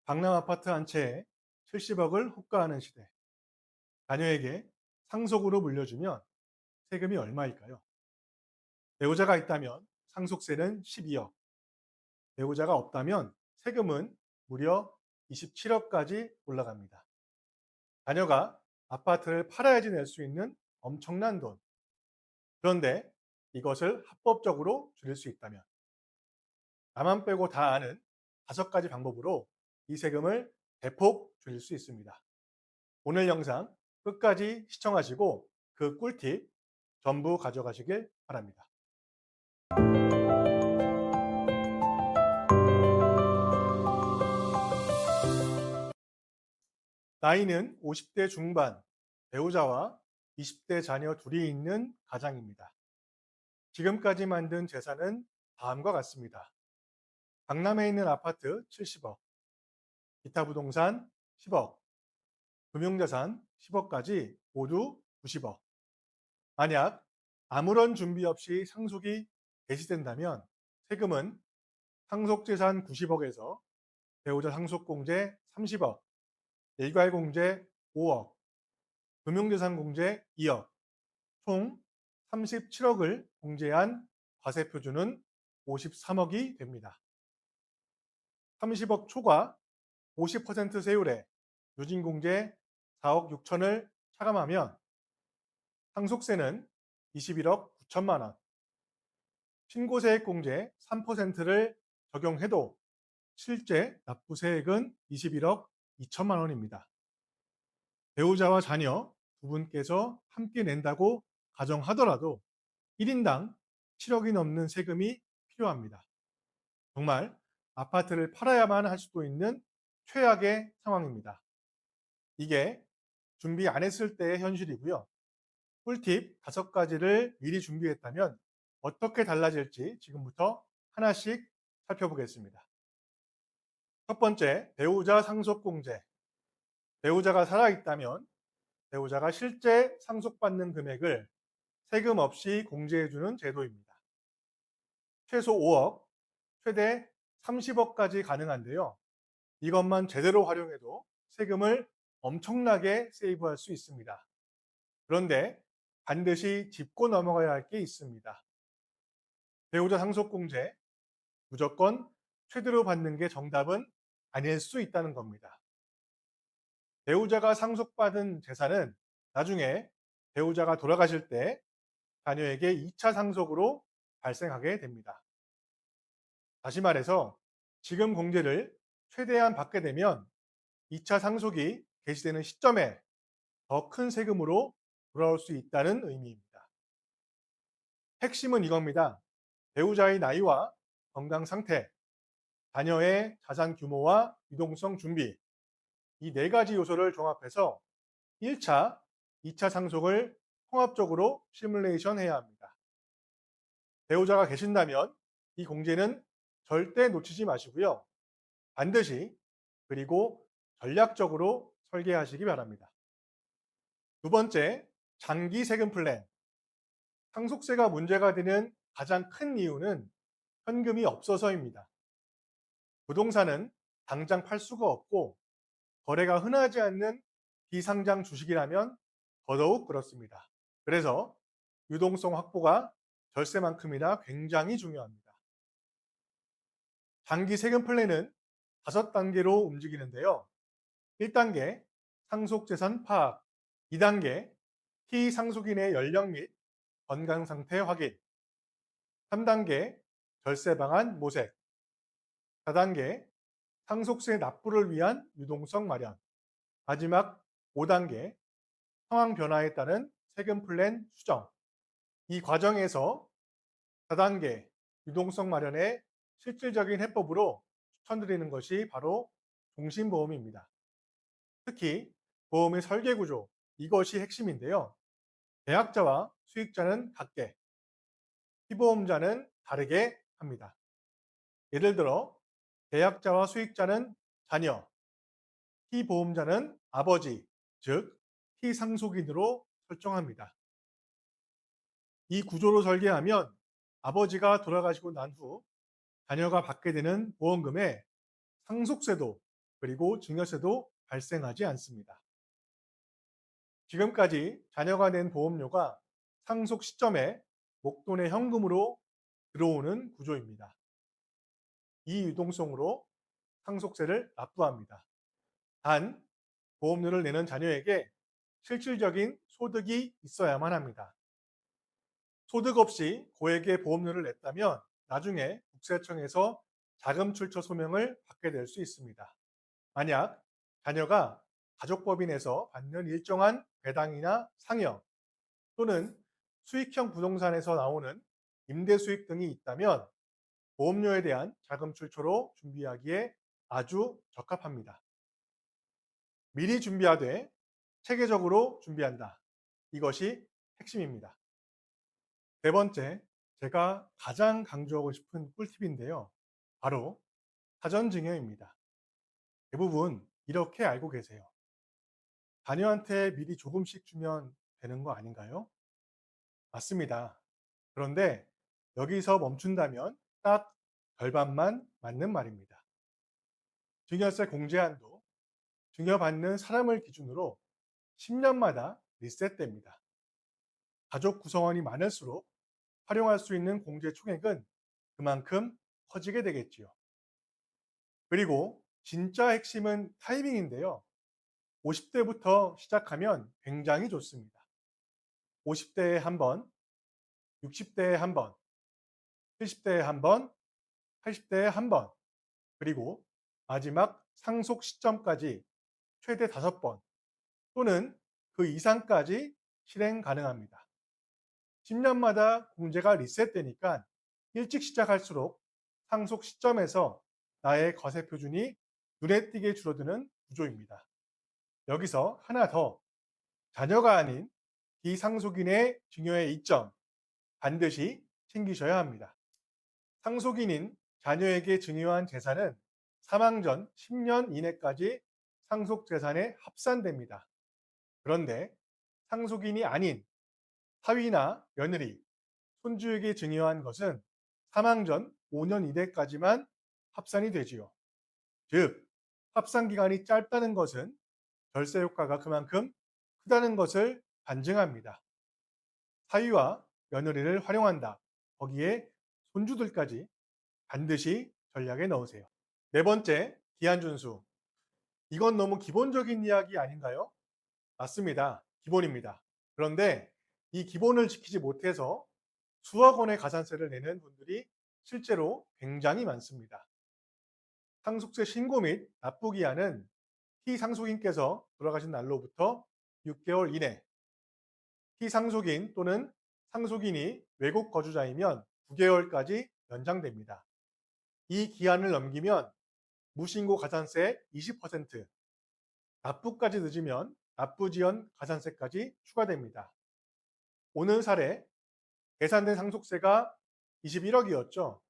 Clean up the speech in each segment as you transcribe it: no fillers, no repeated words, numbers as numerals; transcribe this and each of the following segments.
강남 아파트 한 채에 70억을 호가하는 시대. 자녀에게 상속으로 물려주면 세금이 얼마일까요? 배우자가 있다면 상속세는 12억, 배우자가 없다면 세금은 무려 27억까지 올라갑니다. 자녀가 아파트를 팔아야지 낼 수 있는 엄청난 돈. 그런데 이것을 합법적으로 줄일 수 있다면 나만 빼고 다 아는 5가지 방법으로 이 세금을 대폭 줄일 수 있습니다. 오늘 영상 끝까지 시청하시고 그 꿀팁 전부 가져가시길 바랍니다. 나이는 50대 중반, 배우자와 20대 자녀 둘이 있는 가장입니다. 지금까지 만든 재산은 다음과 같습니다. 강남에 있는 아파트 70억, 기타 부동산 10억, 금융자산 10억까지 모두 90억. 만약 아무런 준비 없이 상속이 개시된다면 세금은 상속재산 90억에서 배우자 상속공제 30억, 일괄공제 5억, 금융재산공제 2억, 총 37억을 공제한 과세표준은 53억이 됩니다. 30억 초과 50% 세율에 누진공제 4억 6천을 차감하면 상속세는 21억 9천만 원, 신고세액공제 3%를 적용해도 실제 납부세액은 21억 2천만 원입니다. 배우자와 자녀 두 분께서 함께 낸다고 가정하더라도 1인당 7억이 넘는 세금이 필요합니다. 정말 아파트를 팔아야만 할 수도 있는 최악의 상황입니다. 이게 준비 안 했을 때의 현실이고요. 꿀팁 5가지를 미리 준비했다면 어떻게 달라질지 지금부터 하나씩 살펴보겠습니다. 첫 번째, 배우자 상속공제. 배우자가 살아있다면 배우자가 실제 상속받는 금액을 세금 없이 공제해주는 제도입니다. 최소 5억, 최대 30억까지 가능한데요. 이것만 제대로 활용해도 세금을 엄청나게 세이브할 수 있습니다. 그런데 반드시 짚고 넘어가야 할 게 있습니다. 배우자 상속공제, 무조건 최대로 받는 게 정답은 아닐 수 있다는 겁니다. 배우자가 상속받은 재산은 나중에 배우자가 돌아가실 때 자녀에게 2차 상속으로 발생하게 됩니다. 다시 말해서 지금 공제를 최대한 받게 되면 2차 상속이 개시되는 시점에 더 큰 세금으로 돌아올 수 있다는 의미입니다. 핵심은 이겁니다. 배우자의 나이와 건강 상태, 자녀의 자산 규모와 유동성 준비, 이 4가지 요소를 종합해서 1차, 2차 상속을 통합적으로 시뮬레이션 해야 합니다. 배우자가 계신다면 이 공제는 절대 놓치지 마시고요. 반드시 그리고 전략적으로 설계하시기 바랍니다. 두 번째, 장기 세금 플랜. 상속세가 문제가 되는 가장 큰 이유는 현금이 없어서입니다. 부동산은 당장 팔 수가 없고 거래가 흔하지 않는 비상장 주식이라면 더더욱 그렇습니다. 그래서 유동성 확보가 절세만큼이나 굉장히 중요합니다. 장기 세금 플랜은 5단계로 움직이는데요. 1단계 상속재산 파악, 2단계 피상속인의 연령 및 건강 상태 확인, 3단계 절세 방안 모색, 4단계 상속세 납부를 위한 유동성 마련, 마지막 5단계 상황 변화에 따른 세금 플랜 수정. 이 과정에서 4단계 유동성 마련의 실질적인 해법으로 추천드리는 것이 바로 종신보험입니다. 특히 보험의 설계 구조, 이것이 핵심인데요. 계약자와 수익자는 같게, 피보험자는 다르게 합니다. 예를 들어 계약자와 수익자는 자녀, 피보험자는 아버지, 즉 피상속인으로 설정합니다. 이 구조로 설계하면 아버지가 돌아가시고 난 후 자녀가 받게 되는 보험금에 상속세도 그리고 증여세도 발생하지 않습니다. 지금까지 자녀가 낸 보험료가 상속 시점에 목돈의 현금으로 들어오는 구조입니다. 이 유동성으로 상속세를 납부합니다. 단, 보험료를 내는 자녀에게 실질적인 소득이 있어야만 합니다. 소득 없이 고액의 보험료를 냈다면 나중에 국세청에서 자금 출처 소명을 받게 될 수 있습니다. 만약 자녀가 가족법인에서 받는 일정한 배당이나 상여 또는 수익형 부동산에서 나오는 임대 수익 등이 있다면 보험료에 대한 자금 출처로 준비하기에 아주 적합합니다. 미리 준비하되 체계적으로 준비한다. 이것이 핵심입니다. 네 번째, 제가 가장 강조하고 싶은 꿀팁인데요. 바로 사전 증여입니다. 대부분 이렇게 알고 계세요. 자녀한테 미리 조금씩 주면 되는 거 아닌가요? 맞습니다. 그런데 여기서 멈춘다면 딱 절반만 맞는 말입니다. 증여세 공제한도 증여받는 사람을 기준으로 10년마다 리셋됩니다. 가족 구성원이 많을수록 활용할 수 있는 공제 총액은 그만큼 커지게 되겠지요. 그리고 진짜 핵심은 타이밍인데요. 50대부터 시작하면 굉장히 좋습니다. 50대에 한 번, 60대에 한 번, 70대에 한 번, 80대에 한 번, 그리고 마지막 상속 시점까지 최대 5번 또는 그 이상까지 실행 가능합니다. 10년마다 공제가 리셋되니까 일찍 시작할수록 상속 시점에서 나의 거세 표준이 눈에 띄게 줄어드는 구조입니다. 여기서 하나 더, 자녀가 아닌 비상속인의 증여의 이점 반드시 챙기셔야 합니다. 상속인인 자녀에게 증여한 재산은 사망 전 10년 이내까지 상속 재산에 합산됩니다. 그런데 상속인이 아닌 사위나 며느리, 손주에게 증여한 것은 사망 전 5년 이내까지만 합산이 되지요. 즉, 합산 기간이 짧다는 것은 절세 효과가 그만큼 크다는 것을 반증합니다. 사위와 며느리를 활용한다. 거기에 손주들까지 반드시 전략에 넣으세요. 네 번째, 기한 준수. 이건 너무 기본적인 이야기 아닌가요? 맞습니다. 기본입니다. 그런데 이 기본을 지키지 못해서 수억 원의 가산세를 내는 분들이 실제로 굉장히 많습니다. 상속세 신고 및 납부 기한은 피상속인께서 돌아가신 날로부터 6개월 이내, 피상속인 또는 상속인이 외국 거주자이면 9개월까지 연장됩니다. 이 기한을 넘기면 무신고 가산세 20%, 납부까지 늦으면 납부 지연 가산세까지 추가됩니다. 오늘 사례 계산된 상속세가 21억이었죠.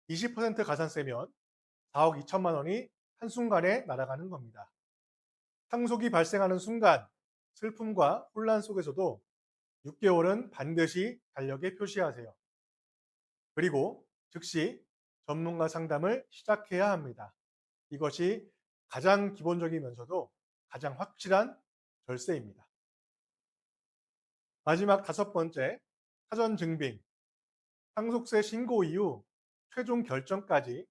20% 가산세면 4억 2천만 원이 한순간에 날아가는 겁니다. 상속이 발생하는 순간 슬픔과 혼란 속에서도 6개월은 반드시 달력에 표시하세요. 그리고 즉시 전문가 상담을 시작해야 합니다. 이것이 가장 기본적이면서도 가장 확실한 절세입니다. 마지막 다섯 번째, 사전 증빙. 상속세 신고 이후 최종 결정까지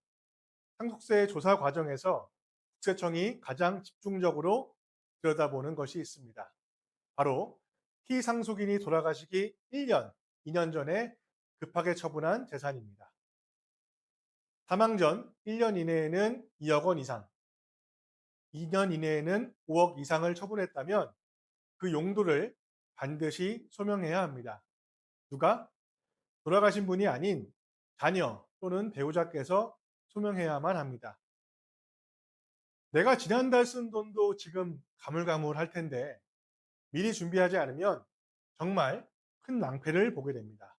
상속세 조사 과정에서 국세청이 가장 집중적으로 들여다보는 것이 있습니다. 바로 피상속인이 돌아가시기 1년, 2년 전에 급하게 처분한 재산입니다. 사망 전 1년 이내에는 2억 원 이상, 2년 이내에는 5억 이상을 처분했다면 그 용도를 반드시 소명해야 합니다. 누가? 돌아가신 분이 아닌 자녀 또는 배우자께서 소명해야만 합니다. 내가 지난달 쓴 돈도 지금 가물가물할 텐데 미리 준비하지 않으면 정말 큰 낭패를 보게 됩니다.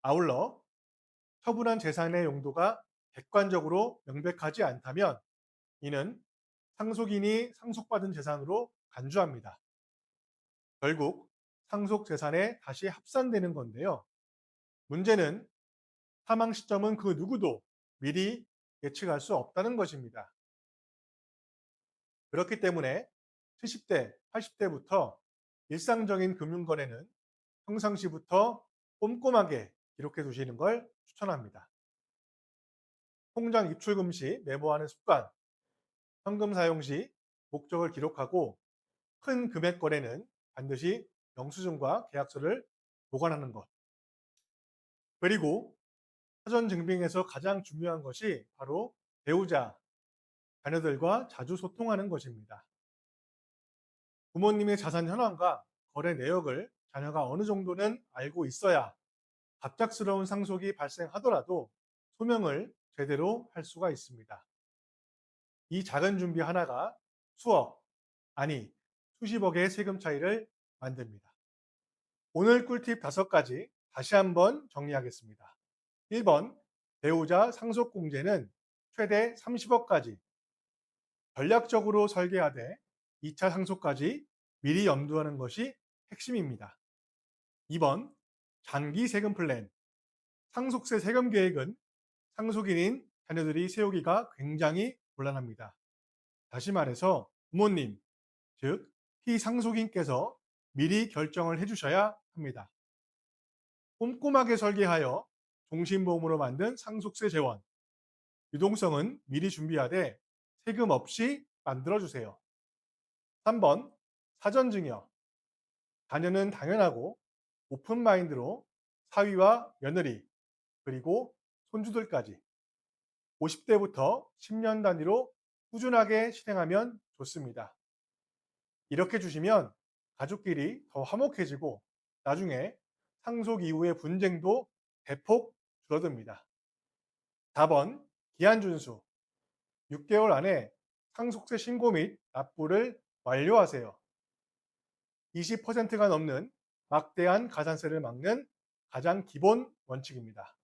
아울러 처분한 재산의 용도가 객관적으로 명백하지 않다면 이는 상속인이 상속받은 재산으로 간주합니다. 결국 상속 재산에 다시 합산되는 건데요. 문제는 사망 시점은 그 누구도 미리 예측할 수 없다는 것입니다. 그렇기 때문에 70대, 80대부터 일상적인 금융거래는 평상시부터 꼼꼼하게 기록해 두시는 걸 추천합니다. 통장 입출금 시 메모하는 습관, 현금 사용 시 목적을 기록하고 큰 금액 거래는 반드시 영수증과 계약서를 보관하는 것. 그리고 사전 증빙에서 가장 중요한 것이 바로 배우자, 자녀들과 자주 소통하는 것입니다. 부모님의 자산 현황과 거래 내역을 자녀가 어느 정도는 알고 있어야 갑작스러운 상속이 발생하더라도 소명을 제대로 할 수가 있습니다. 이 작은 준비 하나가 수억, 아니 수십억의 세금 차이를 만듭니다. 오늘 꿀팁 5가지 다시 한번 정리하겠습니다. 1번, 배우자 상속공제는 최대 30억까지 전략적으로 설계하되 2차 상속까지 미리 염두하는 것이 핵심입니다. 2번, 장기 세금 플랜. 상속세 세금 계획은 상속인인 자녀들이 세우기가 굉장히 곤란합니다. 다시 말해서 부모님, 즉 피상속인께서 미리 결정을 해주셔야 합니다. 꼼꼼하게 설계하여 종신보험으로 만든 상속세 재원, 유동성은 미리 준비하되 세금 없이 만들어주세요. 3번, 사전증여. 자녀는 당연하고 오픈 마인드로 사위와 며느리, 그리고 손주들까지 50대부터 10년 단위로 꾸준하게 실행하면 좋습니다. 이렇게 주시면 가족끼리 더 화목해지고 나중에 상속 이후의 분쟁도 대폭 줄어듭니다. 4번, 기한 준수. 6개월 안에 상속세 신고 및 납부를 완료하세요. 20%가 넘는 막대한 가산세를 막는 가장 기본 원칙입니다.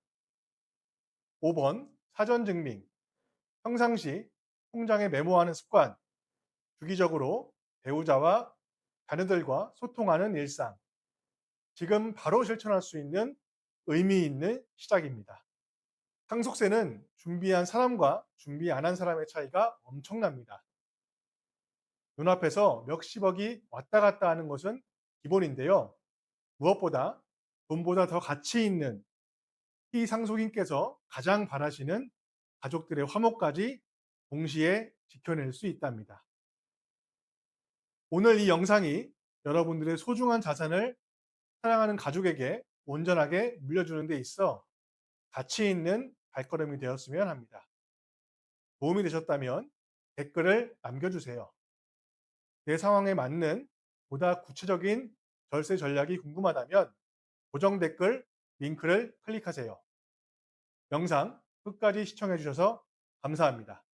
5번, 사전 증빙. 평상시 통장에 메모하는 습관, 주기적으로 배우자와 자녀들과 소통하는 일상. 지금 바로 실천할 수 있는 의미 있는 시작입니다. 상속세는 준비한 사람과 준비 안 한 사람의 차이가 엄청납니다. 눈앞에서 몇십억이 왔다 갔다 하는 것은 기본인데요. 무엇보다 돈보다 더 가치 있는 피상속인께서 가장 바라시는 가족들의 화목까지 동시에 지켜낼 수 있답니다. 오늘 이 영상이 여러분들의 소중한 자산을 사랑하는 가족에게 온전하게 물려주는 데 있어 가치 있는 발걸음이 되었으면 합니다. 도움이 되셨다면 댓글을 남겨주세요. 내 상황에 맞는 보다 구체적인 절세 전략이 궁금하다면 고정 댓글 링크를 클릭하세요. 영상 끝까지 시청해 주셔서 감사합니다.